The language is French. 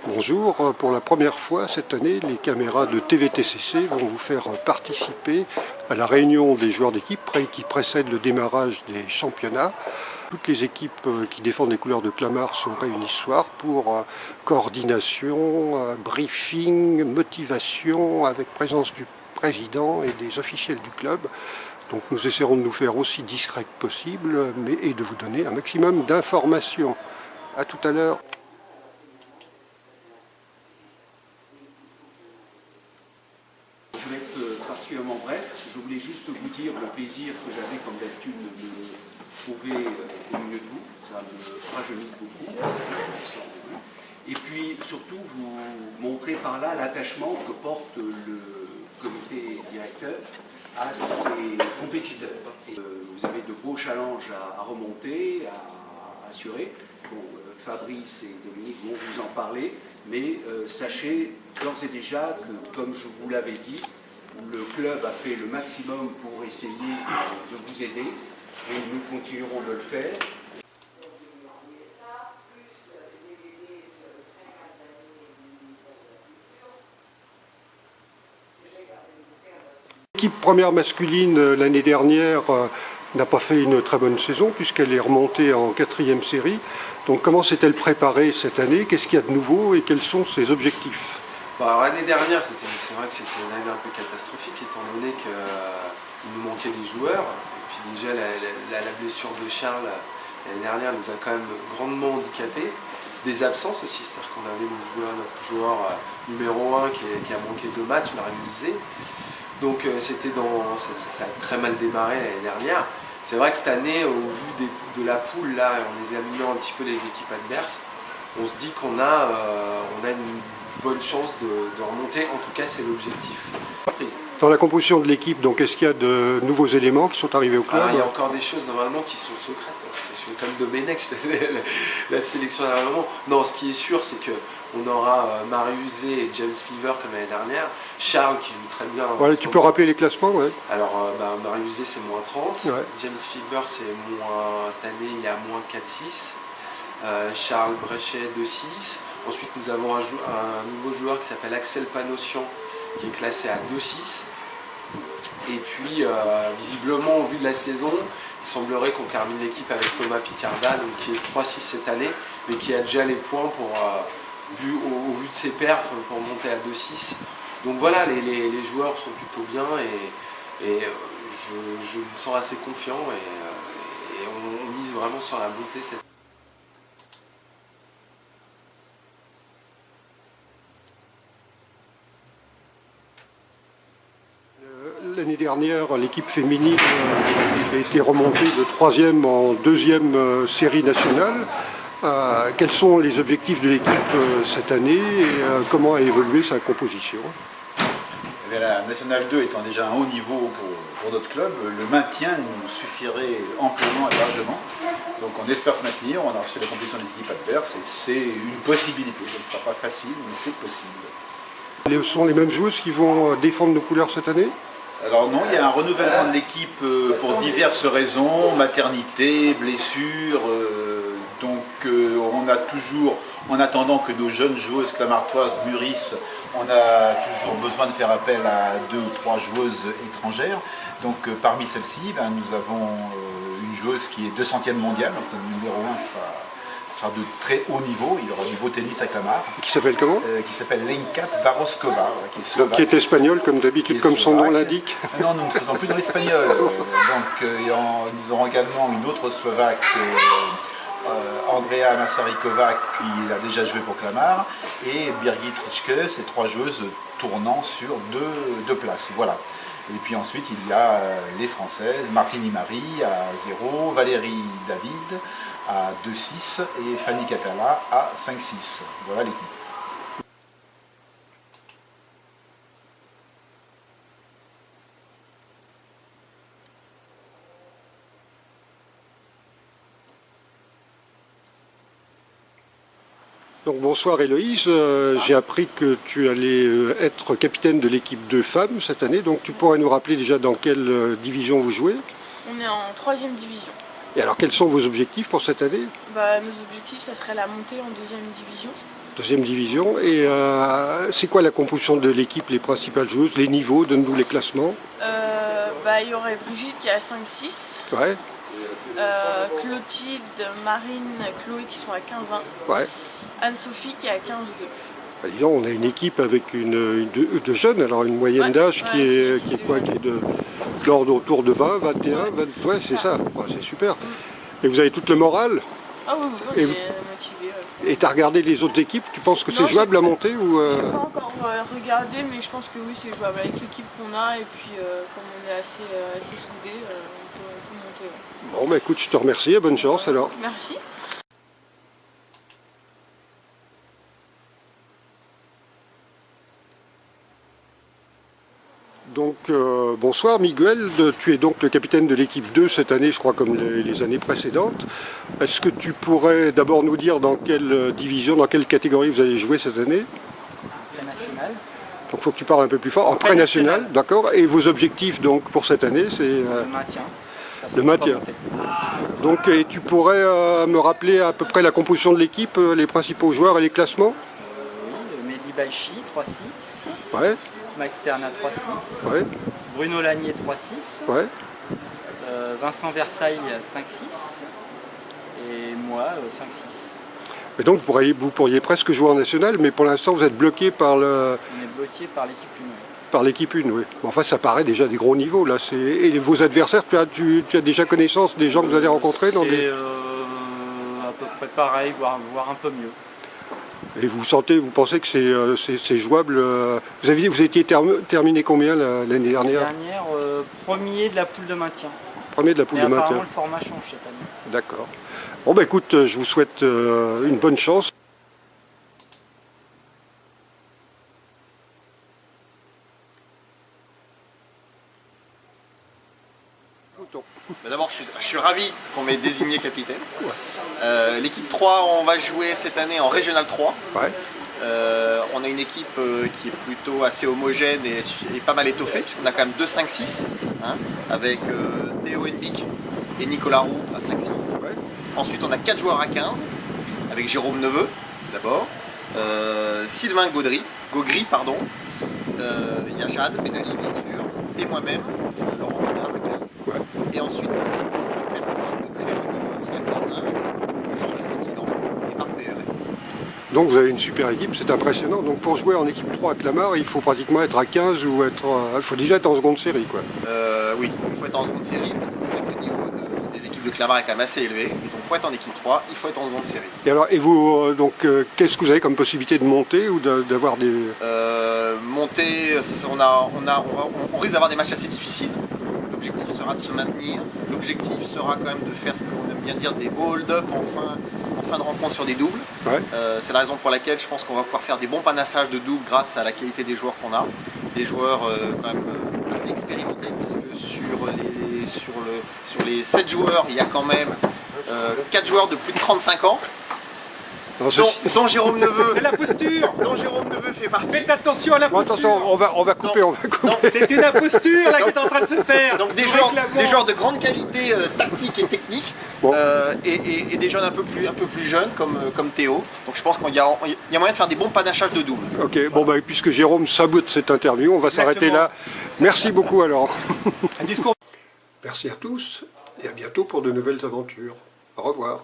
Bonjour, pour la première fois cette année, les caméras de TVTCC vont vous faire participer à la réunion des joueurs d'équipe qui précède le démarrage des championnats. Toutes les équipes qui défendent les couleurs de Clamart sont réunies ce soir pour coordination, briefing, motivation avec présence du président et des officiels du club. Donc nous essaierons de nous faire aussi discret que possible et de vous donner un maximum d'informations. À tout à l'heure. Je vais être particulièrement bref. Je voulais juste vous dire le plaisir que j'avais comme d'habitude de me trouver au milieu de vous. Ça me rajeunit beaucoup. Et puis surtout vous montrer par là l'attachement que porte le comité directeur à ses compétiteurs. Vous avez de beaux challenges à remonter, à assurer. Bon, Fabrice et Dominique vont vous en parler, mais sachez d'ores et déjà que, comme je vous l'avais dit, le club a fait le maximum pour essayer de vous aider et nous continuerons de le faire. L'équipe première masculine l'année dernière n'a pas fait une très bonne saison puisqu'elle est remontée en 4e série. Donc comment s'est-elle préparée cette année? Qu'est-ce qu'il y a de nouveau et quels sont ses objectifs? L'année dernière, c'est vrai que c'était une année un peu catastrophique étant donné qu'il nous manquait des joueurs. Et puis déjà la blessure de Charles l'année dernière nous a quand même grandement handicapés. Des absences aussi, c'est-à-dire qu'on avait notre joueur numéro 1 qui a manqué 2 matchs, Marius Zé. Donc ça a très mal démarré l'année dernière. C'est vrai que cette année, au vu de la poule, là, en examinant un petit peu les équipes adverses, on se dit qu'on a une bonne chance de remonter. En tout cas, c'est l'objectif. Dans la composition de l'équipe, donc est-ce qu'il y a de nouveaux éléments qui sont arrivés au club? Il y a encore des choses normalement qui sont secrètes. C'est comme Domenech, la sélection normalement. Non, ce qui est sûr, c'est qu'on aura Marius Zé et James Fever comme l'année dernière. Charles qui joue très bien. Voilà, tu peux rappeler les classements, ouais. Alors, Marius Zé, c'est moins 30. Ouais. James Fever, c'est moins. Cette année, il est à moins 4,6. Charles Brechet, 2,6. Ensuite, nous avons un nouveau joueur qui s'appelle Axel Panossian, qui est classé à 2,6. Et puis, visiblement, au vu de la saison, il semblerait qu'on termine l'équipe avec Thomas Picarda, donc qui est 3,6 cette année, mais qui a déjà les points pour, au vu de ses perfs pour monter à 2,6. Donc voilà, les joueurs sont plutôt bien et je me sens assez confiant et on mise vraiment sur la montée cette année. L'année dernière, l'équipe féminine a été remontée de 3e en 2e série nationale. Quels sont les objectifs de l'équipe cette année et comment a évolué sa composition? La Nationale 2 étant déjà un haut niveau pour notre club, le maintien nous suffirait amplement et largement. Donc on espère se maintenir, on a reçu la compétition des équipes adverses et c'est une possibilité. Ce ne sera pas facile, mais c'est possible. Ce sont les mêmes joueuses qui vont défendre nos couleurs cette année? Alors non, il y a un renouvellement de l'équipe pour diverses raisons, maternité, blessures. Donc on a toujours, en attendant que nos jeunes joueuses clamartoises mûrissent, on a toujours besoin de faire appel à 2 ou 3 joueuses étrangères. Donc parmi celles-ci, nous avons une joueuse qui est 200e mondiale, donc le numéro 1 sera de très haut niveau, il aura du beau tennis à Clamart. Qui s'appelle comment? Qui s'appelle Lenkat Varoskova, qui est slovaque. Qui est espagnol comme d'habitude, comme son nom l'indique. Non, nous ne faisons plus dans l'espagnol. Nous aurons également une autre slovaque, Andrea Masarykova, qui a déjà joué pour Clamart, et Birgit Ritschke, ces 3 joueuses tournant sur deux places. Voilà. Et puis ensuite, il y a les Françaises, Martine Marie à 0, Valérie David à 2,6 et Fanny Catala à 5,6. Voilà l'équipe. Donc bonsoir Héloïse, j'ai appris que tu allais être capitaine de l'équipe de femmes cette année, donc tu pourrais nous rappeler déjà dans quelle division vous jouez? On est en 3e division. Et alors quels sont vos objectifs pour cette année? Nos objectifs, ça serait la montée en 2e division. Deuxième division. Et c'est quoi la composition de l'équipe, les principales joueuses, les niveaux, donne-nous les classements. Il y aurait Brigitte qui est à 5-6. Ouais, Clotilde, Marine, Chloé qui sont à 15-1. ouais. Anne-Sophie qui est à 15-2. Bah, dis donc, on a une équipe avec de jeunes, alors une moyenne Ouais, d'âge ouais, qui est c'est quoi, qui est de l'ordre autour de 20, 21, 20, ouais, c'est ça. Ouais, c'est super. Et vous avez tout le moral. Ah oui, on Et est vous- motivés. Et tu as regardé les autres équipes, tu penses que Non, c'est j'ai jouable à pas- monter ou J'ai pas encore regardé, mais je pense que oui, c'est jouable. Avec l'équipe qu'on a, et puis comme on est assez soudés, on peut monter. Ouais. Bon, bah écoute, je te remercie et bonne chance alors. Merci. Donc, bonsoir Miguel, tu es donc le capitaine de l'équipe 2 cette année, je crois comme les années précédentes. Est-ce que tu pourrais d'abord nous dire dans quelle division, dans quelle catégorie vous allez jouer cette année? Pré-national. Donc il faut que tu parles un peu plus fort. En pré-national, d'accord. Et vos objectifs donc pour cette année, c'est Le maintien. Ça, c'est le maintien. pas monter. Donc et tu pourrais me rappeler à peu près la composition de l'équipe, les principaux joueurs et les classements? Oui, Mehdi Baichi, 3-6. Ouais, Max Terna, 3-6. ouais, Bruno Lanier, 3-6. ouais. Vincent Versailles, 5-6. Et moi, 5-6. Et donc vous pourriez presque jouer en national, mais pour l'instant vous êtes bloqué par On est bloqué par l'équipe 1. par l'équipe 1, oui. Mais enfin ça paraît déjà des gros niveaux là. Et vos adversaires, tu as déjà connaissance des gens que vous allez rencontrer dans C'est des... à peu près pareil, voire un peu mieux. Et vous pensez que c'est jouable vous étiez terminé combien l'année dernière? Dernière, premier de la poule de maintien. Premier de la poule Mais de apparemment, maintien. le format change cette année. D'accord. Bon bah écoute, je vous souhaite une bonne chance. D'abord, je suis ravi qu'on m'ait désigné capitaine. L'équipe 3, on va jouer cette année en Régional 3. Ouais. On a une équipe qui est plutôt assez homogène et pas mal étoffée, puisqu'on a quand même 2-5-6, hein, avec Théo Henbick et Nicolas Roux à 5-6. Ouais. Ensuite, on a 4 joueurs à 15, avec Jérôme Neveu, d'abord, Sylvain Gogry, pardon, il y a Jade Benali, bien sûr, et moi-même, Laurent Renard à 15. Ouais. Et ensuite, deux personnes de très haut niveau aussi à 15 ans, avec Jean de Sétigan et Marc Péret. Donc vous avez une super équipe, c'est impressionnant. Donc pour jouer en équipe 3 à Clamart, il faut pratiquement être à 15 ou être... il faut déjà être en seconde série, quoi. Oui, il faut être en seconde série parce que c'est vrai que le niveau des équipes de Clamart est quand même assez élevé. Et donc pour être en équipe 3, il faut être en seconde série. Et alors, et vous, qu'est-ce que vous avez comme possibilité de monter ou d'avoir des... Monter, on risque d'avoir des matchs assez difficiles. L'objectif sera de se maintenir. L'objectif sera quand même de faire ce qu'on aime bien dire des hold-up en fin de rencontre sur des doubles. Ouais. C'est la raison pour laquelle je pense qu'on va pouvoir faire des bons panassages de doubles grâce à la qualité des joueurs qu'on a. Des joueurs quand même assez expérimentés puisque sur les 7 joueurs, il y a quand même 4 joueurs de plus de 35 ans. Non, Dont Jérôme Neveu. C'est la posture. Dont Jérôme Neveu fait partie. Faites attention à la Bon, posture. attention, on va couper, Non. on va couper. Non, C'est une imposture là qui est en train de se faire. Donc des Nous joueurs réclamons. de grande qualité tactique et technique, Bon. et des jeunes un peu plus jeunes comme Théo. Donc je pense qu'il y a moyen de faire des bons panachages de double. Ok, bon bah puisque Jérôme sabote cette interview, on va s'arrêter là. Merci beaucoup alors. Un discours. Merci à tous et à bientôt pour de nouvelles aventures. Au revoir.